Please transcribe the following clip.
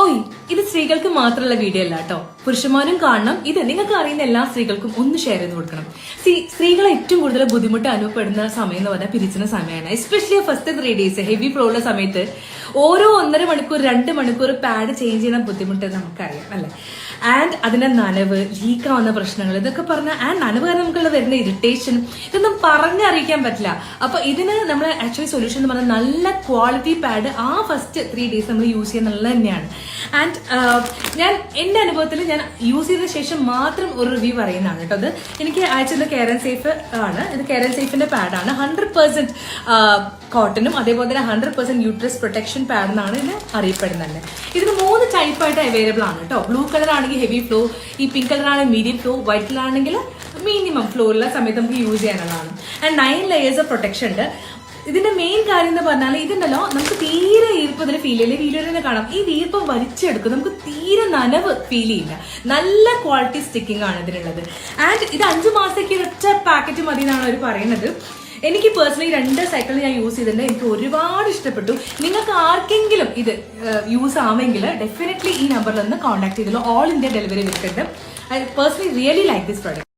ഓയ് ഇത് സ്ത്രീകൾക്ക് മാത്രമുള്ള വീഡിയോ അല്ല കേട്ടോ, പുരുഷന്മാരും കാണണം. ഇത് നിങ്ങൾക്ക് അറിയുന്ന എല്ലാ സ്ത്രീകൾക്കും ഒന്ന് ഷെയർ ചെയ്ത് കൊടുക്കണം. സ്ത്രീകൾ ഏറ്റവും കൂടുതൽ ബുദ്ധിമുട്ട് അനുഭവപ്പെടുന്ന സമയം എന്ന് പറഞ്ഞാൽ പിരിച്ചുന്ന സമയമാണ്. Especially first 3 days heavy flow ഉള്ള സമയത്ത് ഓരോ 1.5 മണിക്കൂർ 2 മണിക്കൂർ പാഡ് ചേഞ്ച് ചെയ്യുന്ന ബുദ്ധിമുട്ട് നമുക്കറിയാം അല്ലെ. ആൻഡ് അതിന്റെ നനവ്, ലീക്കാവുന്ന പ്രശ്നങ്ങൾ, ഇതൊക്കെ പറഞ്ഞാൽ ആൻഡ് നനവ് കാരണം നമുക്കുള്ള വരുന്ന ഇറിറ്റേഷൻ, ഇതൊന്നും പറഞ്ഞറിയിക്കാൻ പറ്റില്ല. അപ്പൊ ഇതിന് നമ്മൾ ആക്ച്വലി സൊല്യൂഷൻ എന്ന് പറഞ്ഞാൽ നല്ല ക്വാളിറ്റി പാഡ് ആ ഫസ്റ്റ് 3 days നമ്മൾ യൂസ് ചെയ്യുന്നുള്ളത് തന്നെയാണ്. ആൻഡ് ഞാൻ എന്റെ അനുഭവത്തിൽ ഞാൻ യൂസ് ചെയ്ത ശേഷം മാത്രം ഒരു റിവ്യൂ പറയുന്നതാണ് കേട്ടോ. അത് എനിക്ക് അയച്ചത് കെയർ ആൻഡ് സേഫ് ആണ്. ഇത് കെയർ ആൻഡ് സേഫിന്റെ പാഡാണ്. 100% കോട്ടണും അതേപോലെ തന്നെ 100% യൂട്രസ് പ്രൊട്ടക്ഷൻ പാഡ് എന്നാണ് ഇതിന് അറിയപ്പെടുന്നത്. ഇതിന് 3 ടൈപ്പായിട്ട് അവൈലബിൾ ആണ് കേട്ടോ. ബ്ലൂ കളർ ആണെങ്കിൽ ഹെവി ഫ്ലോ, ഈ പിങ്ക് കളർ ആണെങ്കിൽ മീഡിയം ഫ്ലോ, വൈറ്റ് കളർ ആണെങ്കിൽ മിനിമം ഫ്ലോ ഉള്ള സമയത്ത് നമുക്ക് യൂസ് ചെയ്യാനുള്ളതാണ്. ആൻഡ് 9 layers ഓഫ് പ്രൊട്ടക്ഷൻ ഉണ്ട്. ഇതിന്റെ മെയിൻ കാര്യം എന്ന് പറഞ്ഞാൽ ഇതുണ്ടല്ലോ, നമുക്ക് തീരെ ഈർപ്പം ഇതിന് ഫീൽ ചെയ്യില്ല. വീഡിയോ തന്നെ കാണാം, ഈ ഈർപ്പം വലിച്ചെടുക്കും, നമുക്ക് തീരെ നനവ് ഫീൽ ചെയ്യില്ല. നല്ല ക്വാളിറ്റി സ്റ്റിക്കിംഗ് ആണ് ഇതിനുള്ളത്. ആൻഡ് ഇത് 5 മാസത്തേക്ക് ഒറ്റ പാക്കറ്റ് മതി എന്നാണ് അവർ പറയുന്നത്. എനിക്ക് പേഴ്സണലി 2 സൈക്കിൾ ഞാൻ യൂസ് ചെയ്തിട്ടുണ്ട്, എനിക്ക് ഒരുപാട് ഇഷ്ടപ്പെട്ടു. നിങ്ങൾക്ക് ആർക്കെങ്കിലും ഇത് യൂസ് ആവുമെങ്കിൽ ഡെഫിനറ്റ്ലി ഈ നമ്പറിൽ ഒന്ന് കോൺടാക്ട് ചെയ്തല്ലോ. ഓൾ ഇന്ത്യ ഡെലിവറി വരുന്നുണ്ട്. I personally really like this product.